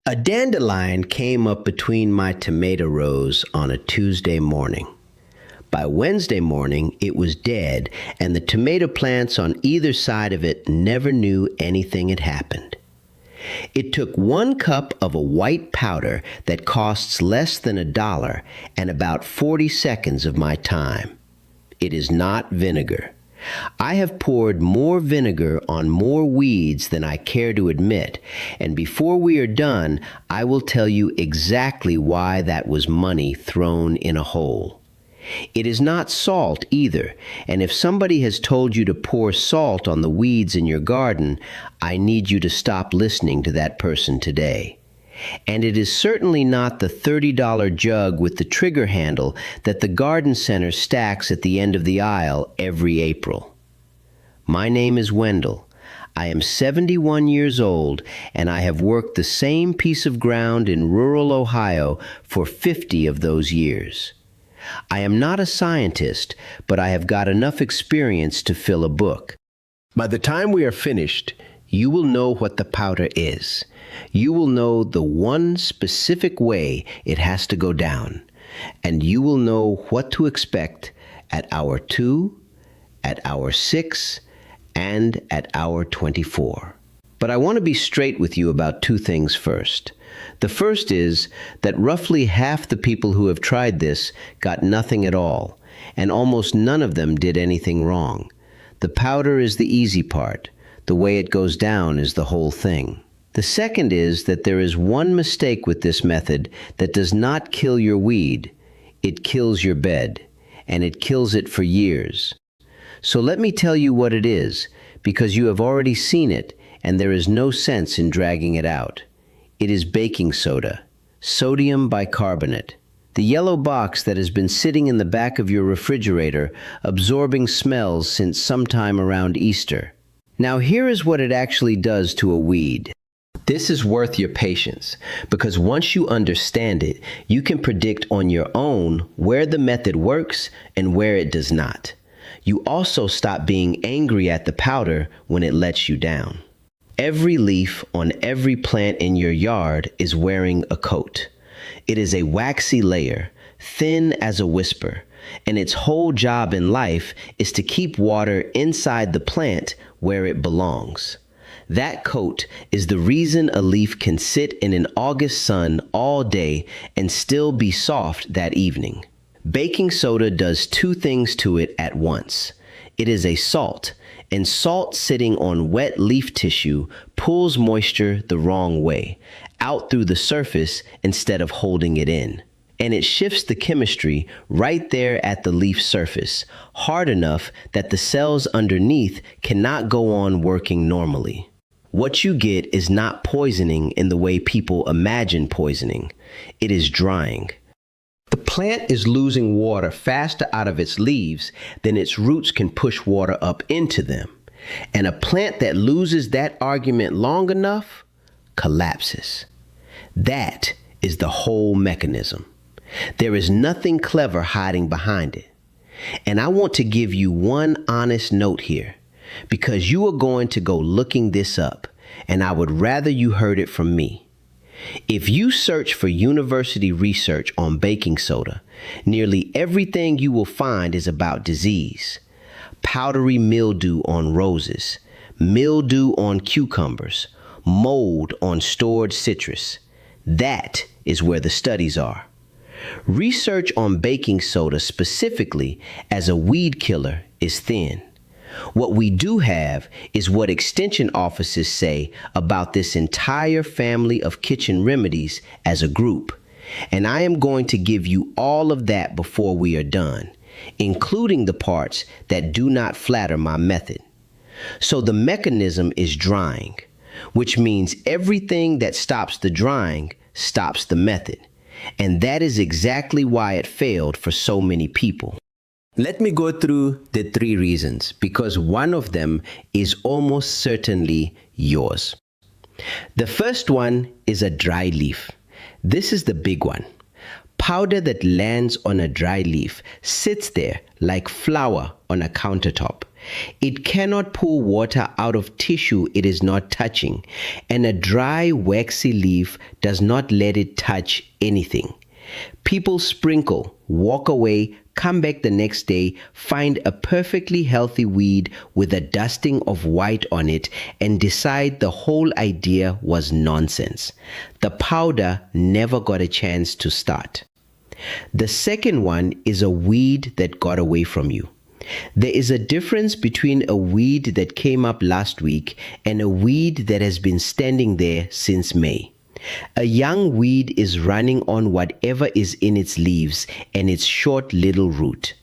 A dandelion came up between my tomato rows on a Tuesday morning. By Wednesday morning, it was dead, and the tomato plants on either side of it never knew anything had happened. It took 1 cup of a white powder that costs less than $1 and about 40 seconds of my time. It is not vinegar. I have poured more vinegar on more weeds than I care to admit, and before we are done, I will tell you exactly why that was money thrown in a hole. It is not salt either, and if somebody has told you to pour salt on the weeds in your garden, I need you to stop listening to that person today. And it is certainly not the $30 jug with the trigger handle that the garden center stacks at the end of the aisle every April. My name is Wendell. I am 71 years old, and I have worked the same piece of ground in rural Ohio for 50 of those years. I am not a scientist, but I have got enough experience to fill a book. By the time we are finished, you will know what the powder is. You will know the one specific way it has to go down, and you will know what to expect at hour 2, at hour 6, and at hour 24. But I want to be straight with you about 2 things first. The first is that roughly half the people who have tried this got nothing at all, and almost none of them did anything wrong. The powder is the easy part. The way it goes down is the whole thing. The second is that there is one mistake with this method that does not kill your weed. It kills your bed, and it kills it for years. So let me tell you what it is, because you have already seen it, and there is no sense in dragging it out. It is baking soda, sodium bicarbonate, the yellow box that has been sitting in the back of your refrigerator, absorbing smells since sometime around Easter. Now here is what it actually does to a weed. This is worth your patience, because once you understand it, you can predict on your own where the method works and where it does not. You also stop being angry at the powder when it lets you down. Every leaf on every plant in your yard is wearing a coat. It is a waxy layer, thin as a whisper, and its whole job in life is to keep water inside the plant where it belongs. That coat is the reason a leaf can sit in an August sun all day and still be soft that evening. Baking soda does 2 things to it at once. It is a salt, and salt sitting on wet leaf tissue pulls moisture the wrong way, out through the surface instead of holding it in. And it shifts the chemistry right there at the leaf surface, hard enough that the cells underneath cannot go on working normally. What you get is not poisoning in the way people imagine poisoning. It is drying. The plant is losing water faster out of its leaves than its roots can push water up into them. And a plant that loses that argument long enough collapses. That is the whole mechanism. There is nothing clever hiding behind it. And I want to give you one honest note here, because you are going to go looking this up, and I would rather you heard it from me. If you search for university research on baking soda, nearly everything you will find is about disease. Powdery mildew on roses, mildew on cucumbers, mold on stored citrus. That is where the studies are. Research on baking soda specifically as a weed killer is thin. What we do have is what extension offices say about this entire family of kitchen remedies as a group. And I am going to give you all of that before we are done, including the parts that do not flatter my method. So the mechanism is drying, which means everything that stops the drying stops the method. And that is exactly why it failed for so many people. Let me go through the 3 reasons, because one of them is almost certainly yours. The first one is a dry leaf. This is the big one. Powder that lands on a dry leaf sits there like flour on a countertop, It cannot pull water out of tissue it is not touching, and a dry, waxy leaf does not let it touch anything. People sprinkle, walk away, come back the next day, find a perfectly healthy weed with a dusting of white on it, and decide the whole idea was nonsense. The powder never got a chance to start. The second one is a weed that got away from you. There is a difference between a weed that came up last week and a weed that has been standing there since May. A young weed is running on whatever is in its leaves and its short little root.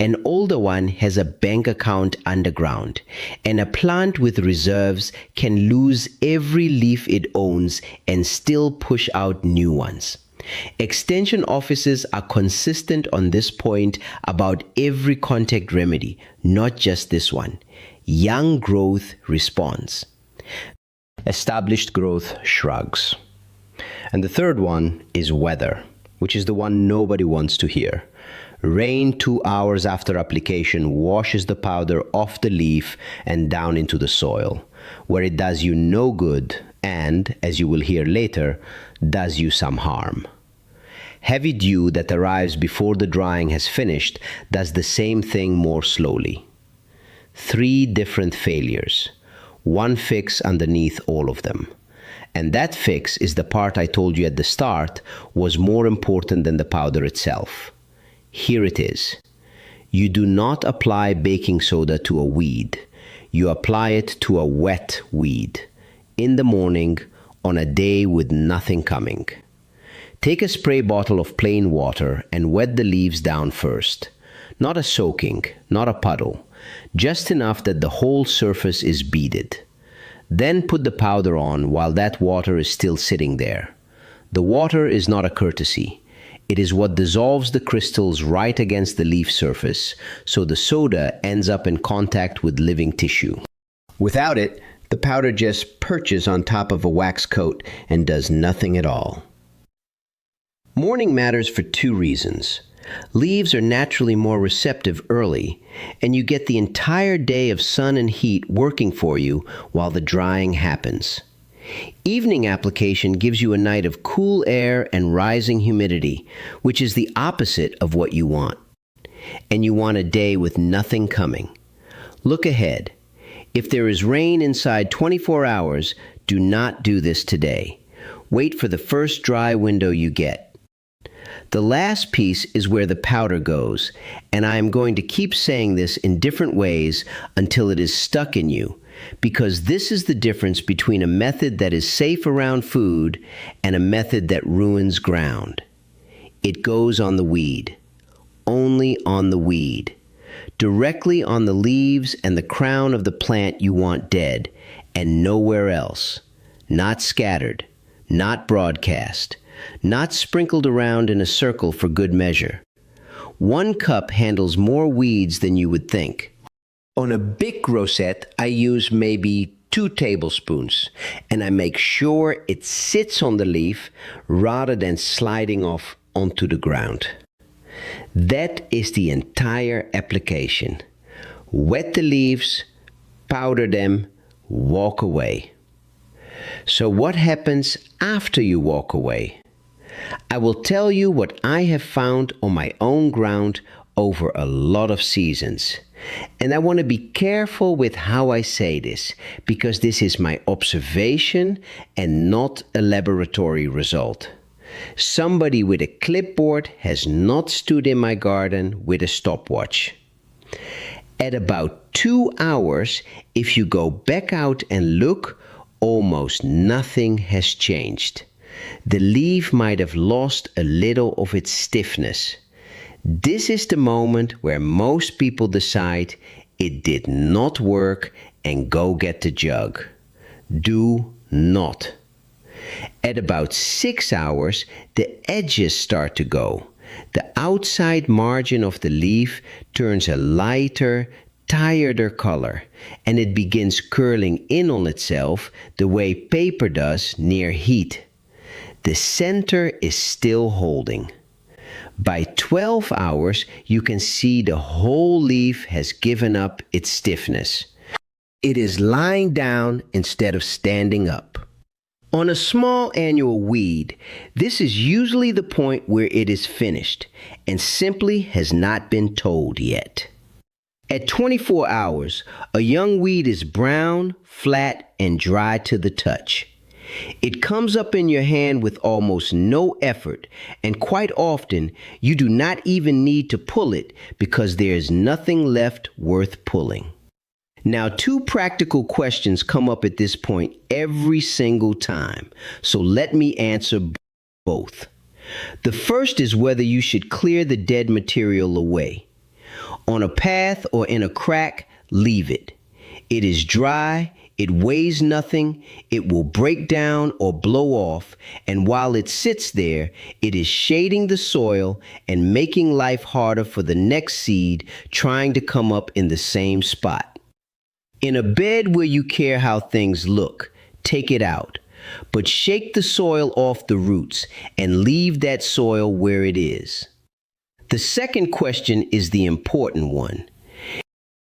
An older one has a bank account underground, and a plant with reserves can lose every leaf it owns and still push out new ones. Extension offices are consistent on this point about every contact remedy, not just this one. Young growth responds. Established growth shrugs. And the third one is weather, which is the one nobody wants to hear. Rain 2 hours after application washes the powder off the leaf and down into the soil, where it does you no good and, as you will hear later, does you some harm. Heavy dew that arrives before the drying has finished does the same thing more slowly. 3 different failures, one fix underneath all of them. And that fix is the part I told you at the start was more important than the powder itself. Here it is. You do not apply baking soda to a weed. You apply it to a wet weed, in the morning, on a day with nothing coming. Take a spray bottle of plain water and wet the leaves down first. Not a soaking, not a puddle, just enough that the whole surface is beaded. Then put the powder on while that water is still sitting there. The water is not a courtesy. It is what dissolves the crystals right against the leaf surface, so the soda ends up in contact with living tissue. Without it, the powder just perches on top of a wax coat and does nothing at all. Morning matters for 2 reasons. Leaves are naturally more receptive early, and you get the entire day of sun and heat working for you while the drying happens. Evening application gives you a night of cool air and rising humidity, which is the opposite of what you want. And you want a day with nothing coming. Look ahead. If there is rain inside 24 hours, do not do this today. Wait for the first dry window you get. The last piece is where the powder goes, and I am going to keep saying this in different ways until it is stuck in you, because this is the difference between a method that is safe around food and a method that ruins ground. It goes on the weed, only on the weed, directly on the leaves and the crown of the plant you want dead, and nowhere else, not scattered, not broadcast, not sprinkled around in a circle for good measure. 1 cup handles more weeds than you would think. On a big rosette, I use maybe 2 tablespoons, and I make sure it sits on the leaf rather than sliding off onto the ground. That is the entire application. Wet the leaves, powder them, walk away. So what happens after you walk away? I will tell you what I have found on my own ground over a lot of seasons. And I want to be careful with how I say this, because this is my observation and not a laboratory result. Somebody with a clipboard has not stood in my garden with a stopwatch. At about 2 hours, if you go back out and look, almost nothing has changed. The leaf might have lost a little of its stiffness. This is the moment where most people decide it did not work and go get the jug. Do not. At about 6 hours, the edges start to go. The outside margin of the leaf turns a lighter, tireder color, and it begins curling in on itself the way paper does near heat. The center is still holding. By 12 hours, you can see the whole leaf has given up its stiffness. It is lying down instead of standing up. On a small annual weed, this is usually the point where it is finished and simply has not been told yet. At 24 hours, a young weed is brown, flat, and dry to the touch. It comes up in your hand with almost no effort, and quite often you do not even need to pull it because there is nothing left worth pulling. Now, two practical questions come up at this point every single time, so let me answer both. The first is whether you should clear the dead material away. On a path or in a crack, leave it. It is dry, it weighs nothing, it will break down or blow off, and while it sits there, it is shading the soil and making life harder for the next seed trying to come up in the same spot. In a bed where you care how things look, take it out, but shake the soil off the roots and leave that soil where it is. The second question is the important one.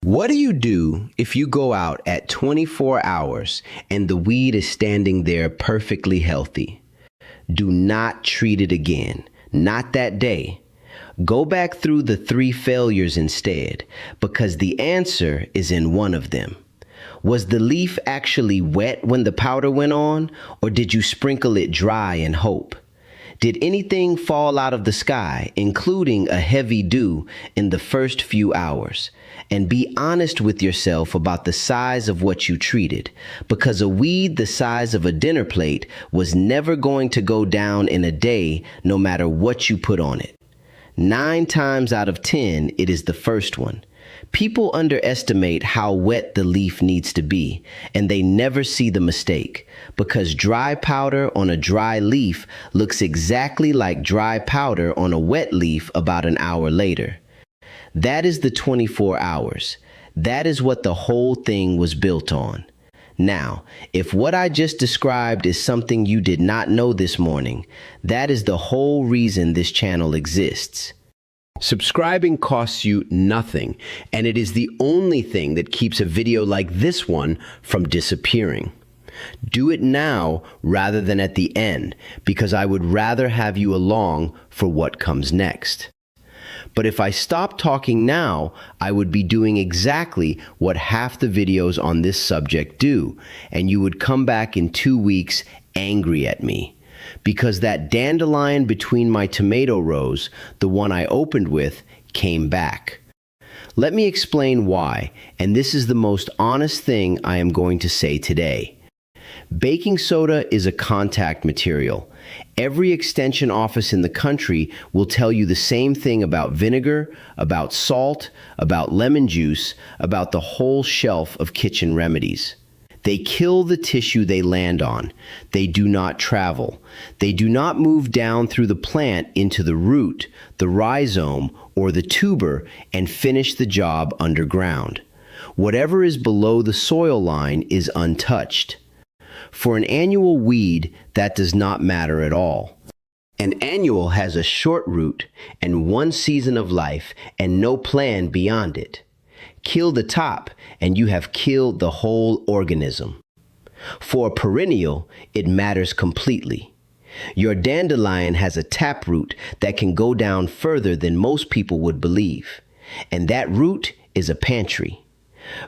What do you do if you go out at 24 hours and the weed is standing there perfectly healthy? Do not treat it again, not that day. Go back through the 3 failures instead, because the answer is in one of them. Was the leaf actually wet when the powder went on, or did you sprinkle it dry and hope? Did anything fall out of the sky, including a heavy dew, in the first few hours? And be honest with yourself about the size of what you treated, because a weed the size of a dinner plate was never going to go down in a day, no matter what you put on it. 9 times out of 10, it is the first one. People underestimate how wet the leaf needs to be, and they never see the mistake, because dry powder on a dry leaf looks exactly like dry powder on a wet leaf about an hour later. That is the 24 hours. That is what the whole thing was built on. Now, if what I just described is something you did not know this morning, that is the whole reason this channel exists. Subscribing costs you nothing, and it is the only thing that keeps a video like this one from disappearing. Do it now rather than at the end, because I would rather have you along for what comes next. But if I stop talking now, I would be doing exactly what half the videos on this subject do, and you would come back in 2 weeks angry at me. Because that dandelion between my tomato rows, the one I opened with, came back. Let me explain why, and this is the most honest thing I am going to say today. Baking soda is a contact material. Every extension office in the country will tell you the same thing about vinegar, about salt, about lemon juice, about the whole shelf of kitchen remedies. They kill the tissue they land on. They do not travel. They do not move down through the plant into the root, the rhizome, or the tuber and finish the job underground. Whatever is below the soil line is untouched. For an annual weed, that does not matter at all. An annual has a short root and 1 season of life and no plan beyond it. Kill the top, and you have killed the whole organism. For a perennial, it matters completely. Your dandelion has a taproot that can go down further than most people would believe, and that root is a pantry.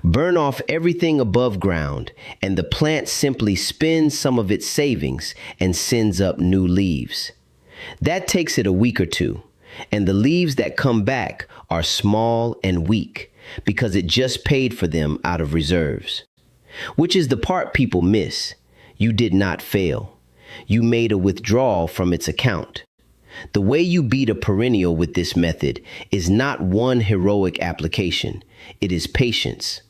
Burn off everything above ground, and the plant simply spends some of its savings and sends up new leaves. That takes it a week or 2, and the leaves that come back are small and weak, because it just paid for them out of reserves. Which is the part people miss. You did not fail. You made a withdrawal from its account. The way you beat a perennial with this method is not one heroic application. It is patience.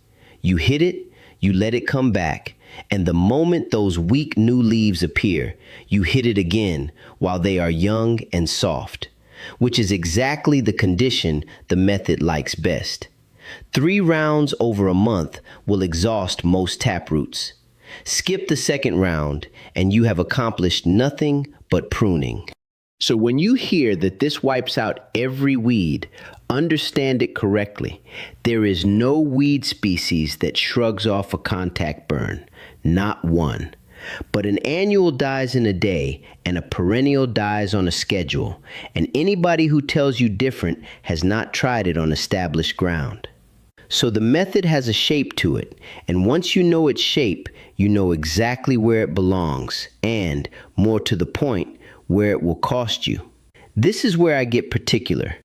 You hit it, you let it come back, and the moment those weak new leaves appear, you hit it again while they are young and soft, which is exactly the condition the method likes best. 3 rounds over a month will exhaust most taproots. Skip the second round, and you have accomplished nothing but pruning. So when you hear that this wipes out every weed, understand it correctly. There is no weed species that shrugs off a contact burn. Not one. But an annual dies in a day, and a perennial dies on a schedule. And anybody who tells you different has not tried it on established ground. So the method has a shape to it, and once you know its shape, you know exactly where it belongs, and, more to the point, where it will cost you. This is where I get particular.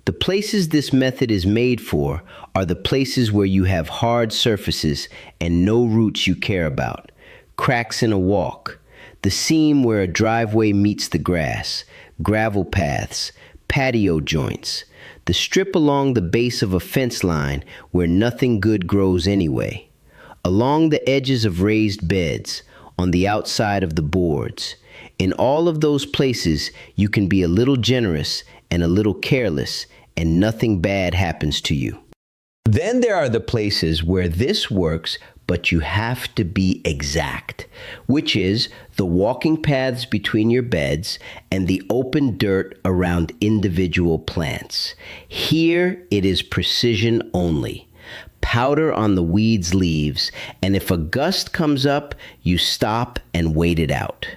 The places this method is made for are the places where you have hard surfaces and no roots you care about. Cracks in a walk, the seam where a driveway meets the grass, gravel paths, patio joints, the strip along the base of a fence line where nothing good grows anyway, along the edges of raised beds, on the outside of the boards. In all of those places, you can be a little generous and a little careless, and nothing bad happens to you. Then there are the places where this works, but you have to be exact, which is the walking paths between your beds and the open dirt around individual plants. Here it is precision only. Powder on the weed's leaves, and if a gust comes up, you stop and wait it out.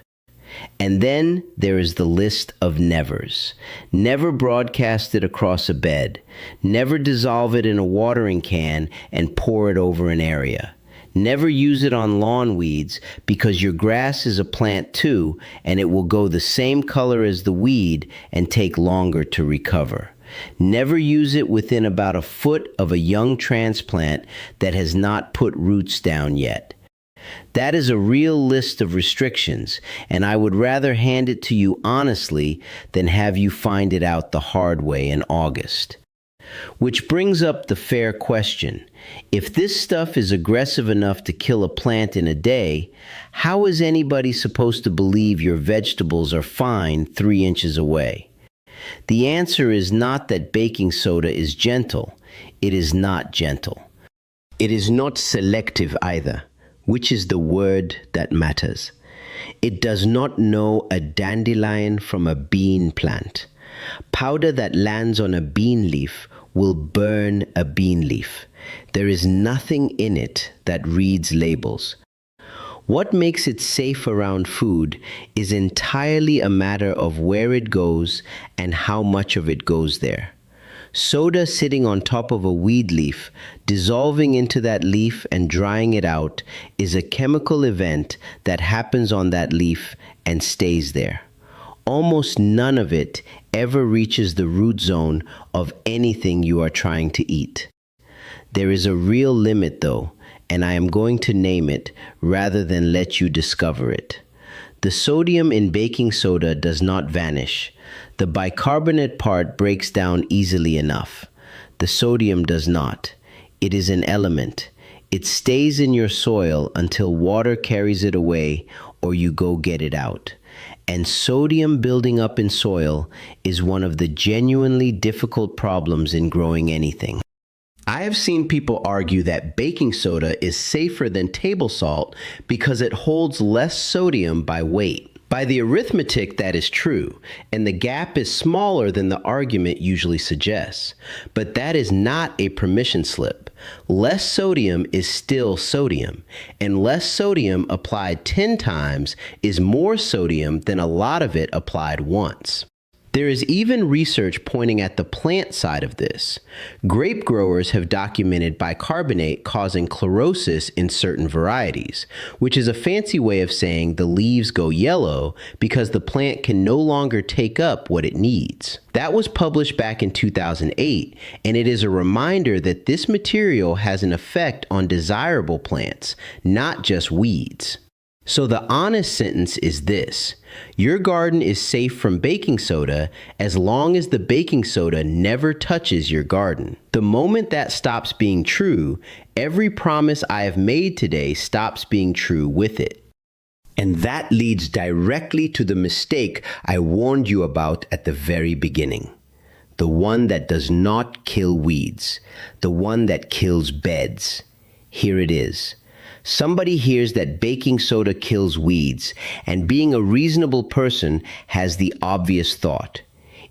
And then there is the list of nevers. Never broadcast it across a bed. Never dissolve it in a watering can and pour it over an area. Never use it on lawn weeds because your grass is a plant too, and it will go the same color as the weed and take longer to recover. Never use it within about a foot of a young transplant that has not put roots down yet. That is a real list of restrictions, and I would rather hand it to you honestly than have you find it out the hard way in August. Which brings up the fair question. If this stuff is aggressive enough to kill a plant in a day, how is anybody supposed to believe your vegetables are fine 3 inches away? The answer is not that baking soda is gentle. It is not gentle. It is not selective either, which is the word that matters. It does not know a dandelion from a bean plant. Powder that lands on a bean leaf will burn a bean leaf. There is nothing in it that reads labels. What makes it safe around food is entirely a matter of where it goes and how much of it goes there. Soda sitting on top of a weed leaf, dissolving into that leaf and drying it out, is a chemical event that happens on that leaf and stays there. Almost none of it ever reaches the root zone of anything you are trying to eat. There is a real limit though, and I am going to name it rather than let you discover it. The sodium in baking soda does not vanish. The bicarbonate part breaks down easily enough. The sodium does not. It is an element. It stays in your soil until water carries it away or you go get it out. And sodium building up in soil is one of the genuinely difficult problems in growing anything. I have seen people argue that baking soda is safer than table salt because it holds less sodium by weight. By the arithmetic, that is true, and the gap is smaller than the argument usually suggests. But that is not a permission slip. Less sodium is still sodium, and less sodium applied 10 times is more sodium than a lot of it applied once. There is even research pointing at the plant side of this. Grape growers have documented bicarbonate causing chlorosis in certain varieties, which is a fancy way of saying the leaves go yellow because the plant can no longer take up what it needs. That was published back in 2008, and it is a reminder that this material has an effect on desirable plants, not just weeds. So the honest sentence is this: your garden is safe from baking soda as long as the baking soda never touches your garden. The moment that stops being true, every promise I have made today stops being true with it. And that leads directly to the mistake I warned you about at the very beginning. The one that does not kill weeds. The one that kills beds. Here it is. Somebody hears that baking soda kills weeds, and being a reasonable person has the obvious thought.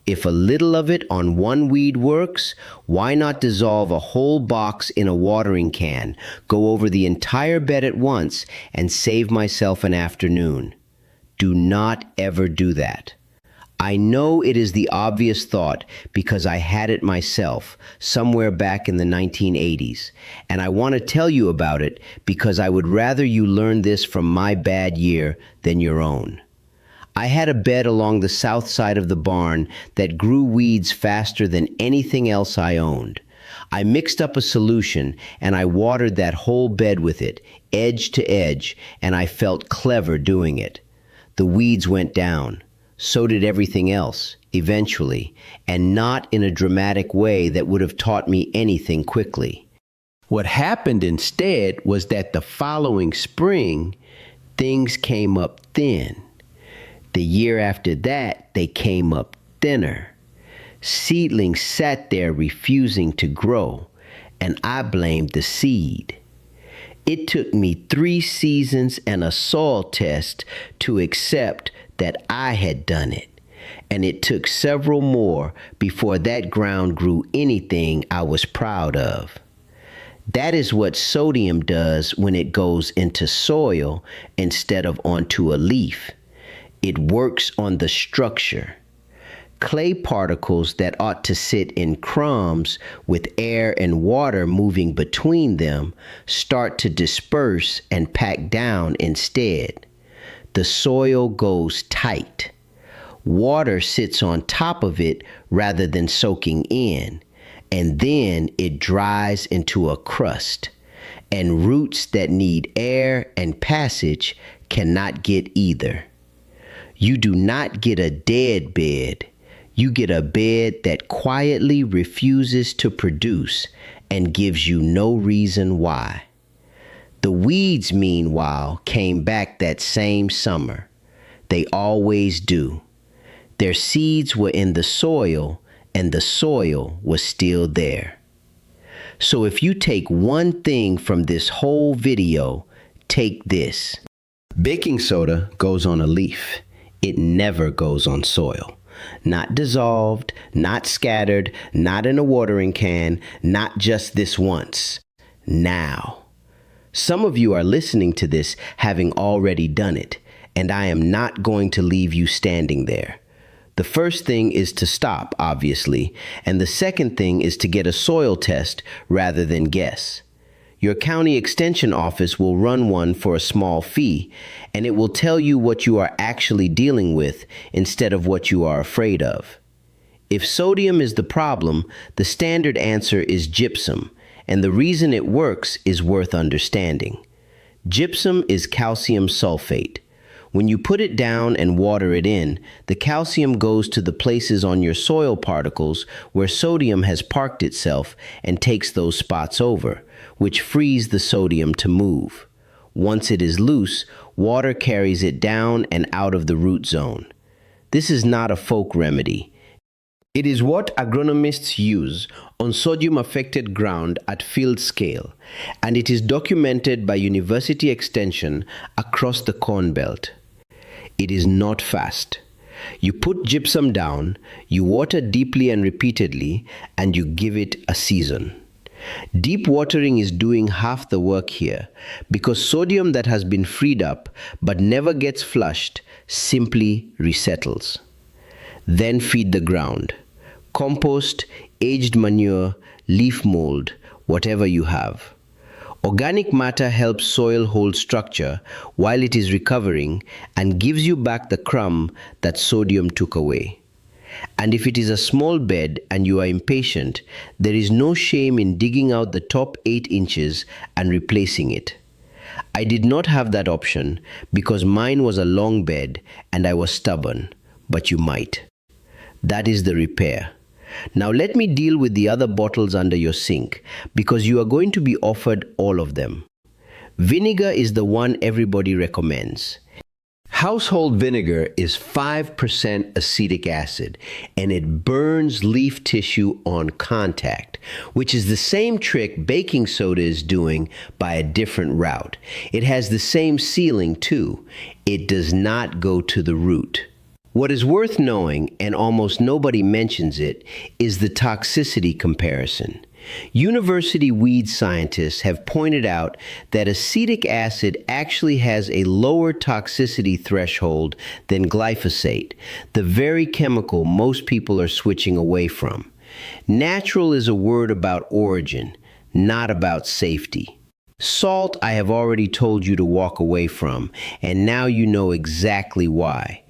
If a little of it on one weed works, why not dissolve a whole box in a watering can, go over the entire bed at once, and save myself an afternoon? Do not ever do that. I know it is the obvious thought because I had it myself somewhere back in the 1980s, and I want to tell you about it because I would rather you learn this from my bad year than your own. I had a bed along the south side of the barn that grew weeds faster than anything else I owned. I mixed up a solution and I watered that whole bed with it, edge to edge, and I felt clever doing it. The weeds went down. So did everything else, eventually, and not in a dramatic way that would have taught me anything quickly. What happened instead was that the following spring, things came up thin. The year after that, they came up thinner. Seedlings sat there refusing to grow, and I blamed the seed. It took me 3 seasons and a soil test to accept that I had done it, and it took several more before that ground grew anything I was proud of. That is what sodium does when it goes into soil instead of onto a leaf. It works on the structure. Clay particles that ought to sit in crumbs with air and water moving between them start to disperse and pack down instead. The soil goes tight. Water sits on top of it rather than soaking in, and then it dries into a crust, and roots that need air and passage cannot get either. You do not get a dead bed. You get a bed that quietly refuses to produce and gives you no reason why. The weeds, meanwhile, came back that same summer. They always do. Their seeds were in the soil, and the soil was still there. So if you take one thing from this whole video, take this. Baking soda goes on a leaf. It never goes on soil. Not dissolved, not scattered, not in a watering can, not just this once. Now. Some of you are listening to this having already done it, and I am not going to leave you standing there. The first thing is to stop, obviously, and the second thing is to get a soil test rather than guess. Your county extension office will run one for a small fee, and it will tell you what you are actually dealing with instead of what you are afraid of. If sodium is the problem, the standard answer is gypsum, and the reason it works is worth understanding. Gypsum is calcium sulfate. When you put it down and water it in, the calcium goes to the places on your soil particles where sodium has parked itself and takes those spots over, which frees the sodium to move. Once it is loose, water carries it down and out of the root zone. This is not a folk remedy. It is what agronomists use on sodium-affected ground at field scale, and it is documented by University Extension across the Corn Belt. It is not fast. You put gypsum down, you water deeply and repeatedly, and you give it a season. Deep watering is doing half the work here because sodium that has been freed up but never gets flushed simply resettles. Then feed the ground. Compost, aged manure, leaf mold, whatever you have. Organic matter helps soil hold structure while it is recovering and gives you back the crumb that sodium took away. And if it is a small bed and you are impatient, there is no shame in digging out the top 8 inches and replacing it. I did not have that option because mine was a long bed and I was stubborn, but you might. That is the repair. Now let me deal with the other bottles under your sink because you are going to be offered all of them. Vinegar is the one everybody recommends. Household vinegar is 5% acetic acid, and it burns leaf tissue on contact, which is the same trick baking soda is doing by a different route. It has the same sealing too. It does not go to the root. What is worth knowing, and almost nobody mentions it, is the toxicity comparison. University weed scientists have pointed out that acetic acid actually has a lower toxicity threshold than glyphosate, the very chemical most people are switching away from. Natural is a word about origin, not about safety. Salt I have already told you to walk away from, and now you know exactly why.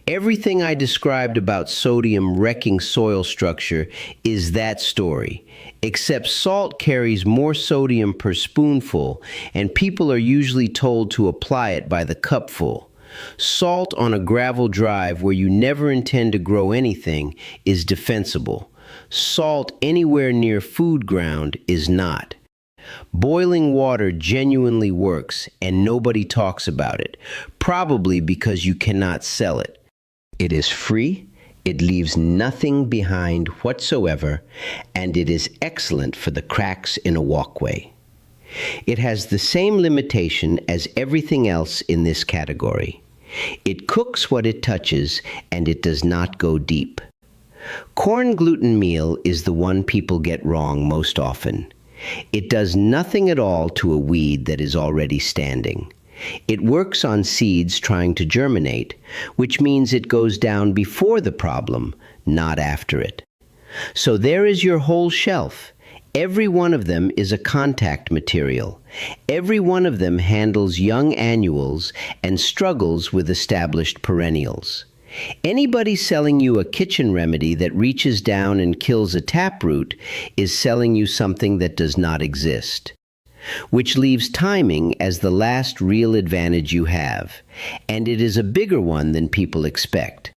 Everything I described about sodium wrecking soil structure is that story, except salt carries more sodium per spoonful, and people are usually told to apply it by the cupful. Salt on a gravel drive where you never intend to grow anything is defensible. Salt anywhere near food ground is not. Boiling water genuinely works, and nobody talks about it, probably because you cannot sell it. It is free, it leaves nothing behind whatsoever, and it is excellent for the cracks in a walkway. It has the same limitation as everything else in this category. It cooks what it touches, and it does not go deep. Corn gluten meal is the one people get wrong most often. It does nothing at all to a weed that is already standing. It works on seeds trying to germinate, which means it goes down before the problem, not after it. So there is your whole shelf. Every one of them is a contact material. Every one of them handles young annuals and struggles with established perennials. Anybody selling you a kitchen remedy that reaches down and kills a taproot is selling you something that does not exist, which leaves timing as the last real advantage you have, and it is a bigger one than people expect.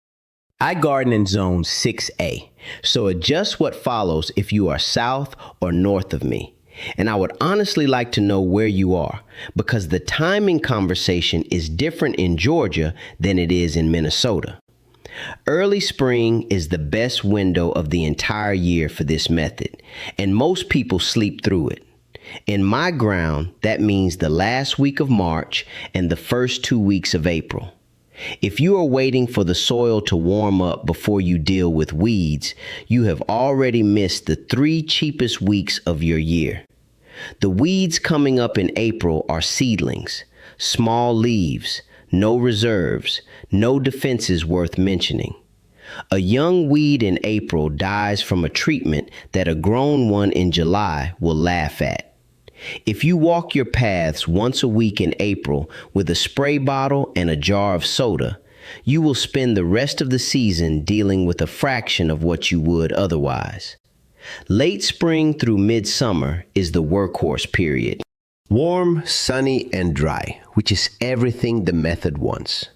I garden in zone 6A, so adjust what follows if you are south or north of me. And I would honestly like to know where you are, because the timing conversation is different in Georgia than it is in Minnesota. Early spring is the best window of the entire year for this method, and most people sleep through it. In my ground, that means the last week of March and the first 2 weeks of April. If you are waiting for the soil to warm up before you deal with weeds, you have already missed the 3 cheapest weeks of your year. The weeds coming up in April are seedlings, small leaves, no reserves, no defenses worth mentioning. A young weed in April dies from a treatment that a grown one in July will laugh at. If you walk your paths once a week in April with a spray bottle and a jar of soda, you will spend the rest of the season dealing with a fraction of what you would otherwise. Late spring through midsummer is the workhorse period. Warm, sunny, and dry, which is everything the method wants.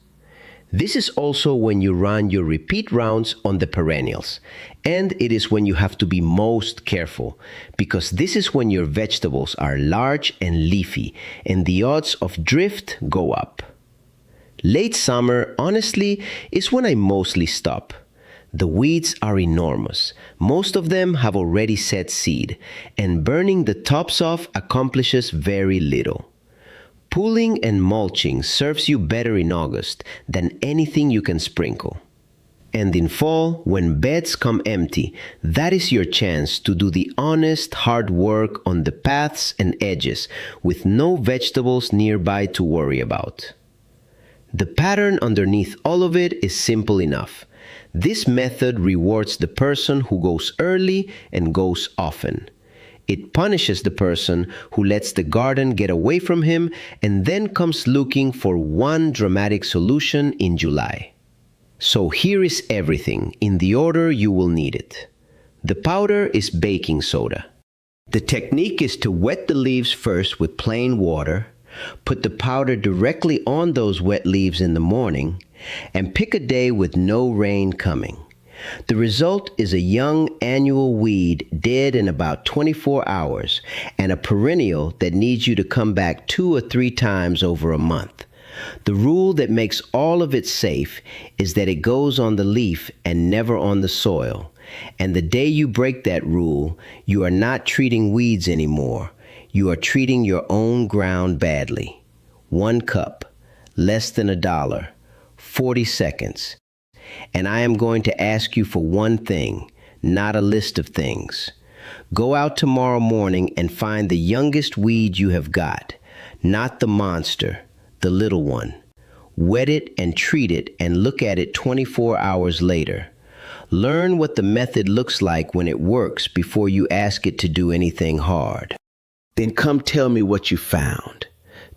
This is also when you run your repeat rounds on the perennials, and it is when you have to be most careful, because this is when your vegetables are large and leafy, and the odds of drift go up. Late summer, honestly, is when I mostly stop. The weeds are enormous. Most of them have already set seed, and burning the tops off accomplishes very little. Pulling and mulching serves you better in August than anything you can sprinkle. And in fall, when beds come empty, that is your chance to do the honest, hard work on the paths and edges with no vegetables nearby to worry about. The pattern underneath all of it is simple enough. This method rewards the person who goes early and goes often. It punishes the person who lets the garden get away from him and then comes looking for one dramatic solution in July. So here is everything in the order you will need it. The powder is baking soda. The technique is to wet the leaves first with plain water, put the powder directly on those wet leaves in the morning, and pick a day with no rain coming. The result is a young annual weed dead in about 24 hours and a perennial that needs you to come back 2 or 3 times over a month. The rule that makes all of it safe is that it goes on the leaf and never on the soil. And the day you break that rule, you are not treating weeds anymore. You are treating your own ground badly. 1 cup, less than $1, 40 seconds. And I am going to ask you for one thing, not a list of things. Go out tomorrow morning and find the youngest weed you have got, not the monster, the little one. Wet it and treat it and look at it 24 hours later. Learn what the method looks like when it works before you ask it to do anything hard. Then come tell me what you found.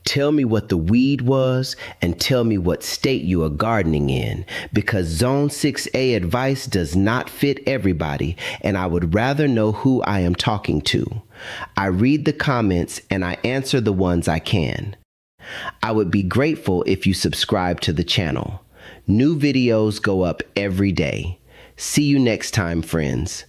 Tell me what the weed was and tell me what state you are gardening in, because Zone 6A advice does not fit everybody, and I would rather know who I am talking to. I read the comments and I answer the ones I can. I would be grateful if you subscribe to the channel. New videos go up every day. See you next time, friends.